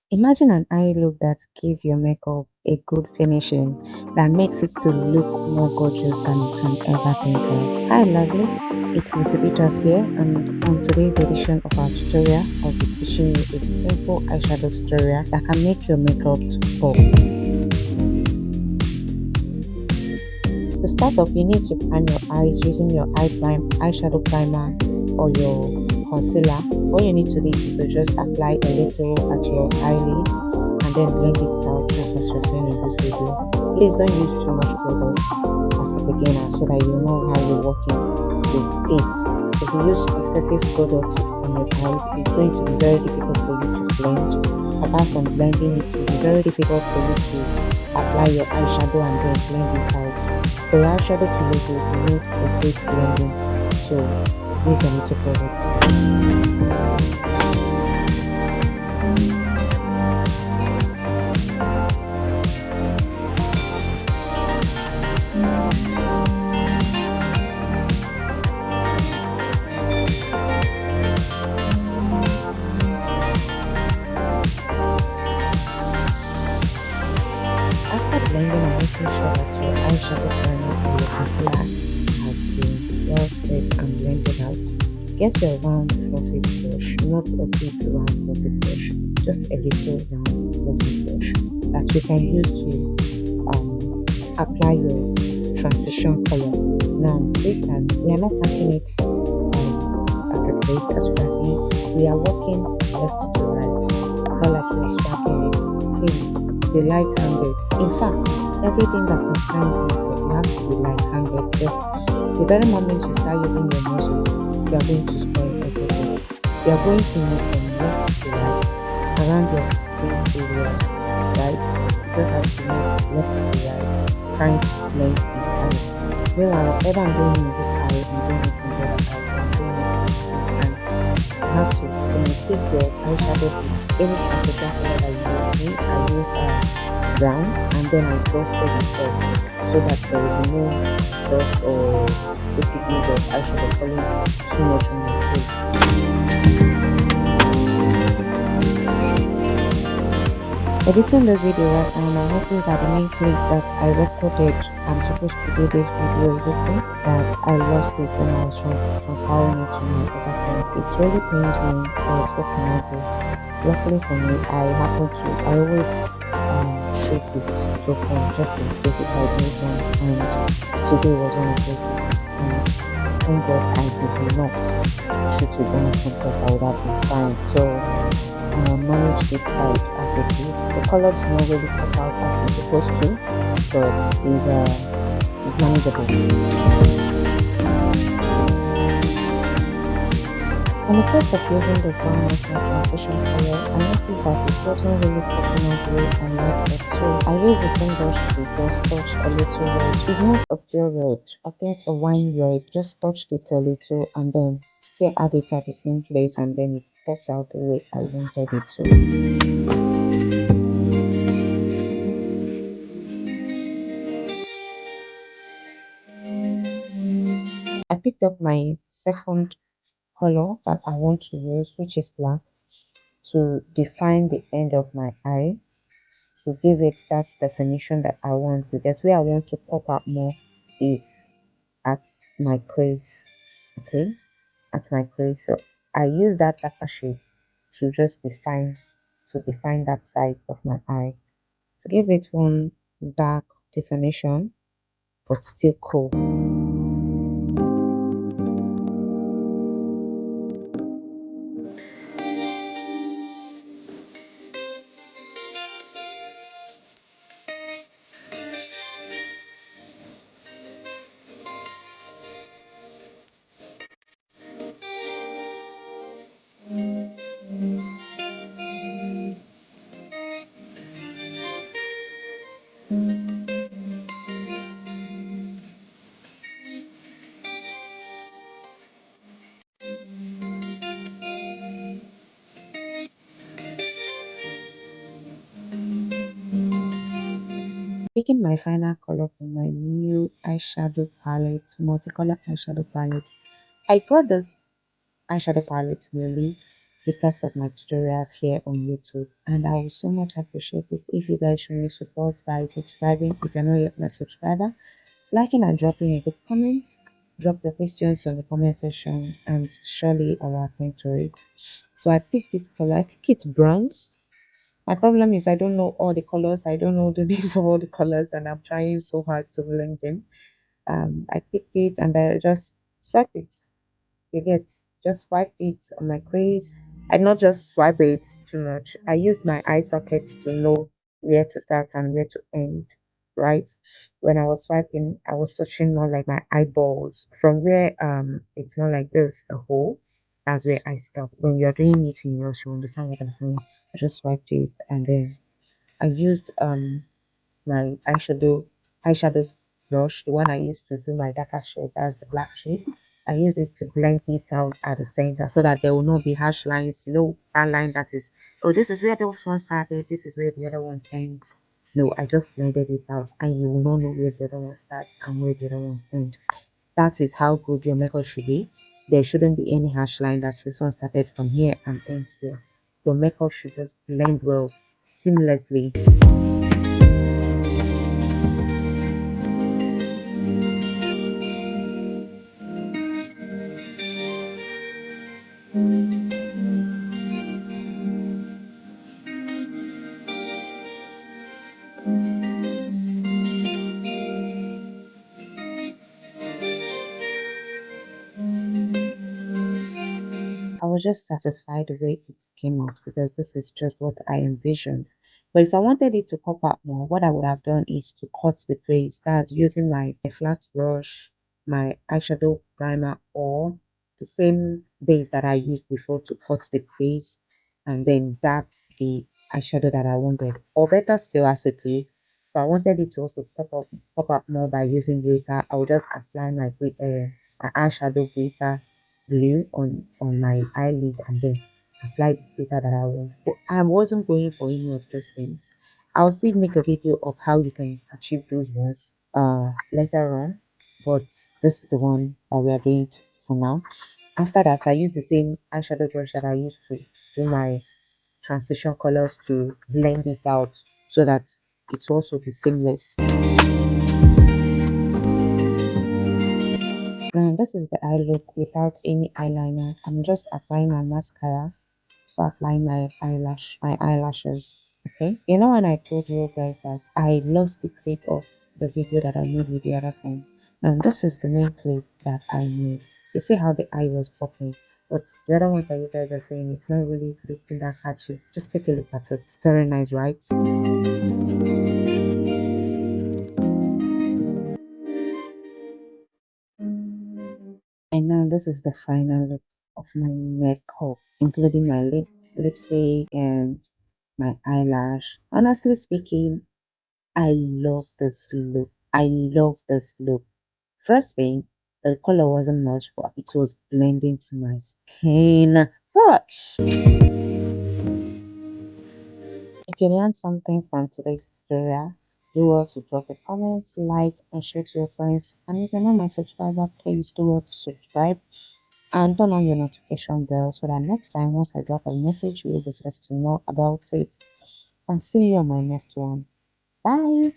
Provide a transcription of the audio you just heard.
Imagine an eye look that gives your makeup a good finishing that makes it to look more gorgeous than you can ever think of. Hi lovelies, it's Lucibitas here, and on today's edition of our tutorial, I'll be teaching you a simple eyeshadow tutorial that can make your makeup to pop. To start off, you need to prime your eyes using your eyeshadow primer or your concealer. All you need to do is to just apply a little at your eyelid and then blend it out just as you're seeing in this video. Please don't use too much product as a beginner so that you know how you're working with it. If you use excessive product on your eyes, it's going to be very difficult for you to blend. Apart from blending, it will be very difficult for you to apply your eyeshadow and then blend it out. For your eyeshadow to look good, you need a good blending. So use a little product. After blending and making sure that your eyeshadow primer or your concealer has been well set and blended out, get your round fluffy brush, not a big round fluffy brush, just a little round fluffy brush that you can use to apply your transition color. Now, this time we are not packing it at a place, as you can see, we are working left to right, not like you're swiping it. Please be light-handed. In fact, everything that concerns makeup, you have to be light-handed because the very moment you start using your muscle, you are going to spoil everything. You are going to move from left to right around your face areas, right? You just have to move left to right, trying to blend it out. Meanwhile, whatever I'm doing in this eye, I'm doing it in the other eye, so I'm doing it at the same time. You have to, when you pick your eyeshadow with any transition color that you use. Me, I use brown, and then I dusted it off so that there will be no dust or basically the eyeshadow falling too much on my face. Editing this video right now, and I noticed that the main clip that I recorded, I'm supposed to do this video editing, that I lost it when I was transferring it to my other phone. It really pained me, but what can I do? Luckily for me, I always shoot with two phone just in case if I need one, and today was one of those days. And thank God I did not shoot with one of them because I would have been fine. So manage this side as it is. The color does not really pop out as it's supposed to, but it's manageable. In the case of using the brown as my transition color, I noticed that it wasn't really popping out the way I liked it. So I used the same brush to just touch a little red. It's not a pure red, I think a wine red. Just touched it a little and then still add it at the same place and then it popped out the way I wanted it to. I picked up my second color that I want to use, which is black, to define the end of my eye, to give it that definition that I want, because where I want to pop out more is at my crease. Okay, at my crease. So I use that darker shade to just define that side of my eye, to give it one dark definition but still cool. Picking my final color for my new eyeshadow palette, multicolor eyeshadow palette. I got this eyeshadow palette really because of my tutorials here on YouTube. And I would so much appreciate it if you guys show me support by subscribing if you're not yet my subscriber, liking and dropping a good comment. Drop the questions on the comment section and surely I will attend to it. So I picked this color. I think it's bronze. My problem is I don't know all the colors. I don't know the names of all the colors, and I'm trying so hard to blend them. I picked it and I just swipe it. You get just swipe it on my crease. I not just swipe it too much. I use my eye socket to know where to start and where to end. Right? When I was swiping, I was touching more like my eyeballs. From where it's more like this, a hole. That's where I stop. When you're doing it in yours, you understand what I'm saying. I just swiped it and then I used my eyeshadow brush, the one I used to do my darker shade, that's the black shade. I used it to blend it out at the center so that there will not be harsh lines. You know, that line that is, oh, this is where this one started, this is where the other one ends. No, I just blended it out and you will not know where the other one starts and where the other one ends. That is how good your makeup should be. There shouldn't be any harsh line that this one started from here and ends here. Your makeup should just blend well, seamlessly. I was just satisfied the way it came out because this is just what I envisioned. But if I wanted it to pop out more, what I would have done is to cut the crease. That's using my flat brush, my eyeshadow primer, or the same base that I used before to cut the crease and then dab the eyeshadow that I wanted. Or better still, as it is, if I wanted it to also pop up more by using glitter, I would just apply my eyeshadow glitter glue on my eyelid and then apply the glitter that I want. But I wasn't going for any of those things. I'll still make a video of how you can achieve those ones later on. But this is the one that we are doing for now. After that, I use the same eyeshadow brush that I used to do my transition colors to blend it out so that it will also be seamless. Now this is the eye look without any eyeliner. I'm just applying my mascara to apply my eyelashes. Okay. You know when I told you guys that I lost the clip of the video that I made with the other phone. And this is the main clip that I made. You see how the eye was popping. But the other one that you guys are saying it's not really looking that catchy. Just take a look at it. Very nice, right? And now this is the final look of my makeup, including my lipstick and my eyelash. Honestly speaking, I love this look. I love this look. First thing, the color wasn't much, but it was blending to my skin. Gosh! If you learned something from today's tutorial, do well to drop a comment, like, and share to your friends. And if you're not my subscriber, please do well to subscribe and turn on your notification bell so that next time once I drop a message, you'll be first to know about it. And see you on my next one. Bye!